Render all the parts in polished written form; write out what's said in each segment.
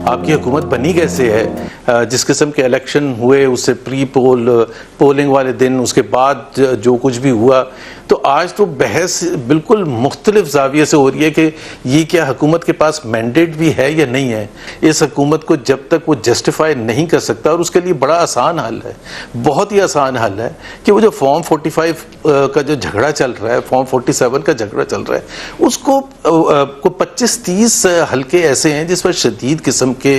आपकी हुकूमत बनी कैसे है, जिस किस्म के इलेक्शन हुए उससे प्री पोलिंग वाले दिन, उसके बाद जो कुछ भी हुआ, तो आज तो बहस बिल्कुल मुख्तलिफ जाविये से हो रही है कि ये क्या हुकूमत के पास मैंडेट भी है या नहीं है। इस हुकूमत को जब तक वो जस्टिफाई नहीं कर सकता, और उसके लिए बड़ा आसान हल है, बहुत ही आसान हल है कि वो जो फॉर्म 45 का जो झगड़ा चल रहा है, फॉर्म 47 का झगड़ा चल रहा है, उसको 25-30 हल्के ऐसे हैं जिस पर शदीद किस्म के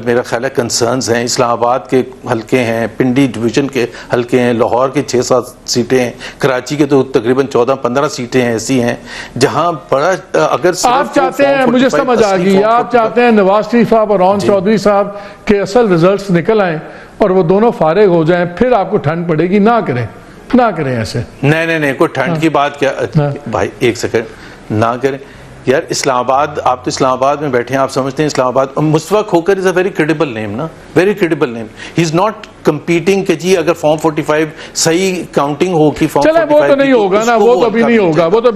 मेरा ख्याल है कंसर्न्स हैं। इस्लामाबाद के हल्के हैं, पिंडी डिवीज़न के हल्के हैं, लाहौर की 6-7 सीटें हैं, कराची के तो तकरीबन 14-15 सीटें ऐसी हैं जहां बड़ा अगर आप चाहते हैं, मुझे समझ आ गई, आप चाहते हैं नवाज शरीफ साहब और रौन चौधरी साहब के असल रिजल्ट्स निकल आए और वो दोनों फारिग हो जाएं, फिर आपको ठंड पड़ेगी। ना करें ऐसे। नहीं, कोई ठंड की बात क्या भाई, एक सेकंड, ना करें यार। इस्लामाबाद, आप तो इस्लामाबाद में बैठे हैं, आप समझते हैं Islamabad, Mustafa Khokhar is a very credible name ना, very credible name. He is not competing कि जी अगर फॉर्म 45 सही काउंटिंग होगी, फॉर्म 45 वो तो नहीं होगा ना, वो तो अभी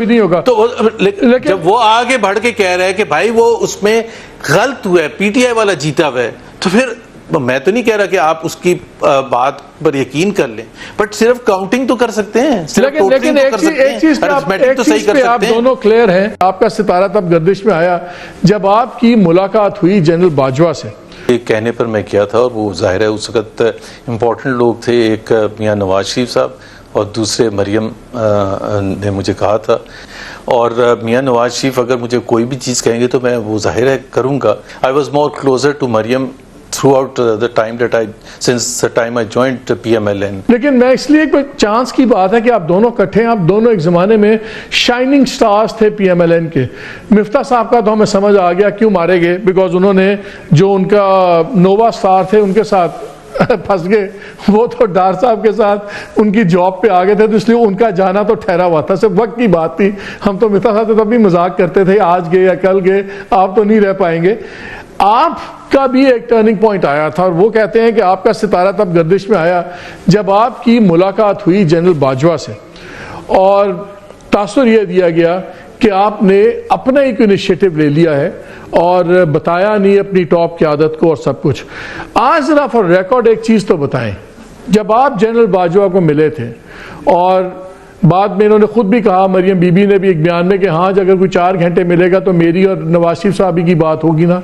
नहीं होगा, तो लेकिन जब वो आगे बढ़ के कह रहा है कि भाई वो उसमें गलत हुआ है, पीटीआई वाला जीता हुआ है, तो फिर मैं तो नहीं कह रहा कि आप उसकी बात पर यकीन कर लें, बट सिर्फ काउंटिंग तो कर सकते हैं, लेकिन एक चीज पे आप दोनों क्लियर हैं। आपका सितारा तब गर्दिश में आया जब आपकी मुलाकात हुई जनरल बाजवा से। एक कहने पर मैं किया था, और वो जाहिर है उस वक्त इम्पोर्टेंट लोग थे, एक मियां नवाज शरीफ साहब और दूसरे मरियम ने मुझे कहा था। और मियां नवाज शरीफ अगर मुझे कोई भी चीज़ कहेंगे तो मैं वो जाहिर है करूँगा। I was more closer to Maryam throughout the time that since the time I joined PMLN। लेकिन मैं इसलिए कोई चांस की बात है कि आप दोनों इकट्ठे हैं, आप दोनों एक ज़माने में शाइनिंग स्टार्स थे PMLN के। मिफ्ता साहब का तो हमें समझ आ गया क्यों मारे गए, बिकॉज उन्होंने जो उनका नोवा स्टार थे उनके साथ फंस गए, वो तो डार साहब के साथ उनकी जॉब पे आ गए थे, तो इसलिए उनका जाना तो ठहरा हुआ था, सिर्फ वक्त की बात थी। हम तो मिफ्ता साहब तब भी मजाक करते थे, आज गए या कल गए, आप तो नहीं रह पाएंगे। आपका भी एक टर्निंग पॉइंट आया था, और वो कहते हैं कि आपका सितारा तब गर्दिश में आया जब आपकी मुलाकात हुई जनरल बाजवा से, और तासुर यह दिया गया कि आपने अपना एक इनिशिएटिव ले लिया है और बताया नहीं अपनी टॉप की आदत को और सब कुछ। आज जरा फॉर रिकॉर्ड एक चीज़ तो बताएं, जब आप जनरल बाजवा को मिले थे, और बाद में इन्होंने खुद भी कहा, मरियम बीबी ने भी एक बयान में, कि हाँ अगर कोई 4 घंटे मिलेगा तो मेरी और नवाज शरीफ साहब की बात होगी ना।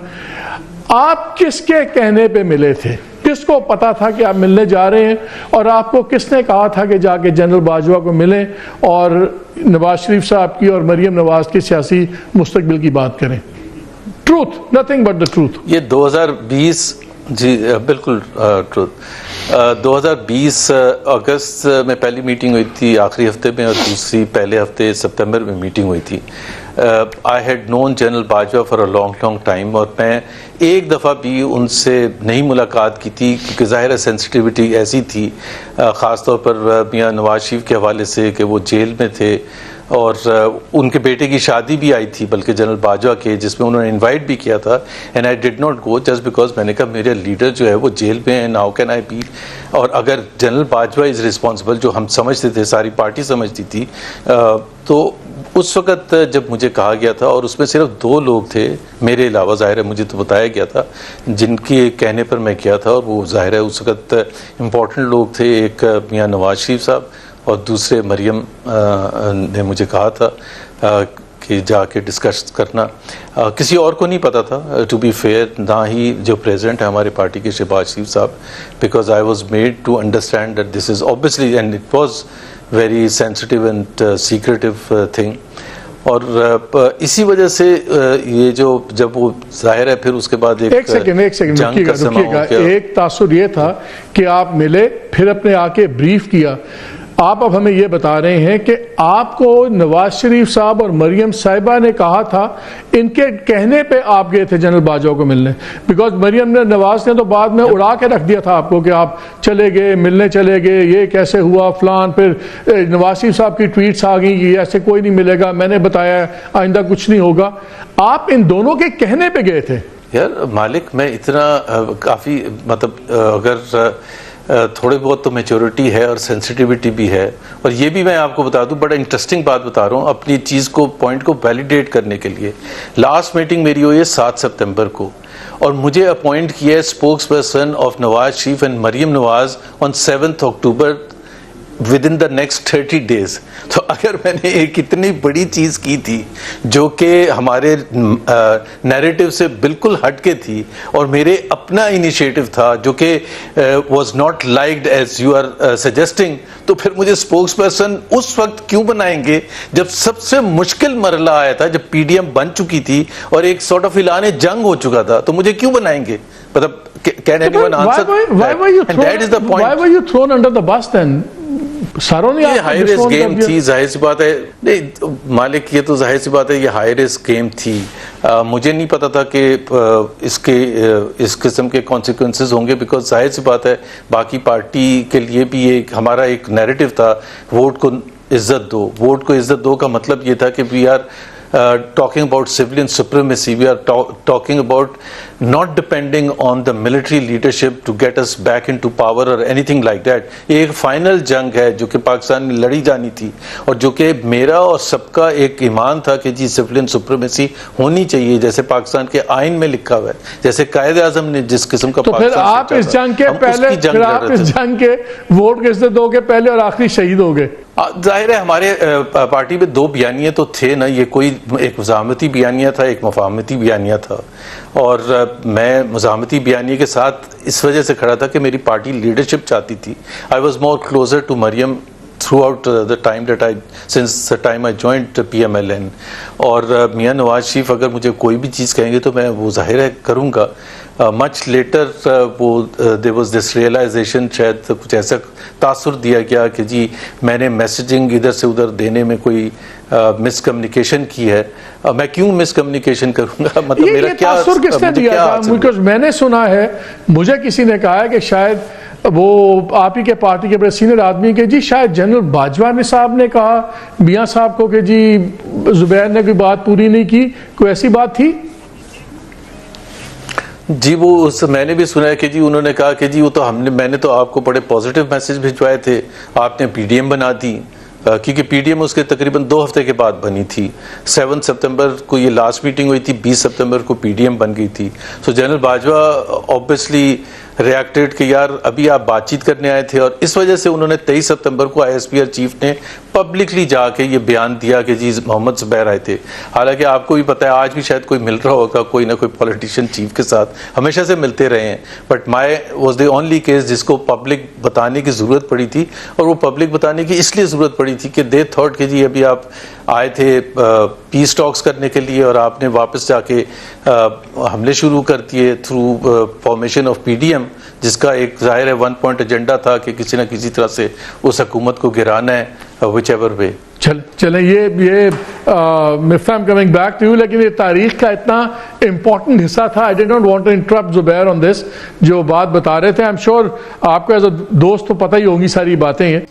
आप किसके कहने पे मिले थे? किसको पता था कि आप मिलने जा रहे हैं? और आपको किसने कहा था कि जाके जनरल बाजवा को मिलें और नवाज शरीफ साहब की और मरियम नवाज की सियासी मुस्तकबिल की बात करें? Truth, nothing but the truth. ये 2020, जी बिल्कुल ट्रूथ। 2020 अगस्त में पहली मीटिंग हुई थी आखिरी हफ्ते में, और दूसरी पहले हफ्ते सितंबर में मीटिंग हुई थी। I had known general Bajwa for a long time, और मैं एक दफ़ा भी उनसे नहीं मुलाकात की थी, क्योंकि ज़ाहिर है सेंसिटिविटी ऐसी थी, ख़ास तौर पर मियां नवाज शरीफ के हवाले से कि वो जेल में थे, और उनके बेटे की शादी भी आई थी बल्कि जनरल बाजवा के, जिसमें उन्होंने इनवाइट भी किया था, and I did not go just because मैंने कहा मेरे लीडर जो है वो जेल में है, हाउ कैन आई बी। और अगर जनरल बाजवा इज़ रिस्पॉन्सिबल, जो हम समझते थे, सारी पार्टी समझती थी, तो उस वक़्त जब मुझे कहा गया था, और उसमें सिर्फ 2 लोग थे मेरे अलावा, ज़ाहिर है मुझे तो बताया गया था, जिनके कहने पर मैं किया था, और वो ज़ाहिर है उस वक़्त इम्पोर्टेंट लोग थे, एक मियां नवाज शरीफ साहब और दूसरे मरियम ने मुझे कहा था कि जाके डिस्कस करना। किसी और को नहीं पता था, टू बी फेयर, ना ही जो प्रेसिडेंट है हमारे पार्टी के शहबाज शरीफ साहब, because I was made to understand that this is obviously, and it was very sensitive and secretive thing. और इसी वजह से ये जो जब वो जाहिर है फिर उसके बाद एक सेकंड रुकिएगा। एक तासुर ये था कि आप मिले, फिर अपने आके ब्रीफ किया। आप अब हमें ये बता रहे हैं कि आपको नवाज शरीफ साहब और मरियम साहिबा ने कहा था, इनके कहने पे आप गए थे जनरल बाजवा को मिलने, बिकॉज मरियम ने, नवाज ने तो बाद में उड़ा के रख दिया था आपको कि आप चले गए, मिलने चले गए, ये कैसे हुआ फलान। फिर नवाज शरीफ साहब की ट्वीट्स आ गई कि ऐसे कोई नहीं मिलेगा, मैंने बताया आइंदा कुछ नहीं होगा। आप इन दोनों के कहने पे गए थे। यार मालिक, मैं इतना काफ़ी मतलब अगर थोड़े बहुत तो मैच्योरिटी है और सेंसिटिविटी भी है। और ये भी मैं आपको बता दूं, बड़ा इंटरेस्टिंग बात बता रहा हूँ अपनी चीज़ को, पॉइंट को वैलिडेट करने के लिए। लास्ट मीटिंग मेरी हुई है 7 सितंबर को, और मुझे अपॉइंट किया है spokesperson of Nawaz Sharif and Maryam Nawaz on 7 October within the next 30 days. तो अगर मैंने एक इतनी बड़ी चीज़ की थी जो कि हमारे नैरेटिव से बिल्कुल हटके थी और मेरे अपना इनिशिएटिव था जो कि was not liked as you are suggesting, तो फिर मुझे स्पोक्स पर्सन उस वक्त क्यों बनाएंगे जब सबसे मुश्किल मरला आया था, जब पीडीएम बन चुकी थी और एक सॉर्ट ऑफ ऐलान जंग हो चुका था, तो मुझे क्यों बनाएंगे? मतलब can anyone answer why were you that? And that is the point. Why were you thrown under the bus then? सारों ने ये हाई रिस्क गेम थी, जाहिर सी बात है। नहीं मालिक, ये तो जाहिर सी बात है, ये हाई रिस्क गेम थी। मुझे नहीं पता था कि इसके इस किस्म के कॉन्सिक्वेंसेस होंगे, बिकॉज जाहिर सी बात है बाकी पार्टी के लिए भी एक हमारा एक नैरेटिव था, वोट को इज्जत दो। वोट को इज्जत दो का मतलब ये था कि we are talking about civilian supremacy, we are talking about not depending on the military leadership to get us back into power or anything like that. ये एक फाइनल जंग है जो कि पाकिस्तान में लड़ी जानी थी, और जो कि मेरा और सबका एक ईमान था कि जी सिविलियन सुप्रीमेसी होनी चाहिए, जैसे पाकिस्तान के आइन में लिखा हुआ है, जैसे कायद आजम ने जिस किस्म का। तो फिर आप इस जंग के पहले, फिर आप इस जंग के वोट किसने दोगे पहले और आखिरी शहीद हो गए? जाहिर है हमारे पार्टी में दो बयानिए तो थे ना, ये कोई एक मज़ामती बयानिया था, एक मफाहमती बयानिया था, और मैं मज़ामती बयानिए के साथ इस वजह से खड़ा था कि मेरी पार्टी लीडरशिप चाहती थी। I was more closer to Maryam throughout the time that since the time I joined PMLN, और मियां नवाज शरीफ अगर मुझे कोई भी चीज़ कहेंगे तो मैं वो जाहिर है करूँगा। मच लेटर वो देयर वाज दिस रियलाइजेशन, शायद कुछ ऐसा तासुर दिया गया कि जी मैंने मैसेजिंग इधर से उधर देने में कोई मिसकम्युनिकेशन की है। मैं क्यों मिसकम्युनिकेशन करूँगा? मतलब मेरा क्या तासुर किसने दिया था? बिकॉज मैंने सुना है, मुझे किसी ने कहा है कि शायद वो आप ही के पार्टी के बड़े सीनियर आदमी के जी शायद जनरल बाजवा ने साहब ने कहा मियां साहब को कि जी जुबैर ने कोई बात पूरी नहीं की, कोई ऐसी बात थी? जी वो मैंने भी सुना है कि जी उन्होंने कहा कि जी वो तो मैंने तो आपको बड़े पॉजिटिव मैसेज भिजवाए थे, आपने पीडीएम बना दी, क्योंकि पीडीएम उसके तकरीबन 2 हफ्ते के बाद बनी थी। 7 सितंबर को ये लास्ट मीटिंग हुई थी, 20 सितंबर को पीडीएम बन गई थी। सो जनरल बाजवा ऑब्वियसली रिएक्टेड कि यार अभी आप बातचीत करने आए थे, और इस वजह से उन्होंने 23 सितंबर को आईएसपीआर चीफ ने पब्लिकली जाके ये बयान दिया कि जी मोहम्मद जुबैर आए थे। हालांकि आपको भी पता है आज भी शायद कोई मिल रहा होगा, कोई ना कोई पॉलिटिशियन चीफ के साथ हमेशा से मिलते रहे हैं, but my was the only case जिसको पब्लिक बताने की ज़रूरत पड़ी थी। और वो पब्लिक बताने की इसलिए ज़रूरत पड़ी थी कि दे थॉट कि जी अभी आप आए थे पीस टॉक्स करने के लिए और आपने वापस जाके हमले शुरू कर दिए थ्रू फॉर्मेशन ऑफ पीडीएम, जिसका एक जाहिर है 1 पॉइंट एजेंडा था कि किसी ना किसी तरह से उस हुकूमत को गिराना है, विच एवर वे। चले ये Miftah, I am coming back to you, लेकिन ये तारीख का इतना इंपॉर्टेंट हिस्सा था, I did not want to interrupt Zubair on this, जो बात बता रहे थे। आई एम श्योर आपको एज अ दोस्त तो पता ही होंगी सारी बातें हैं।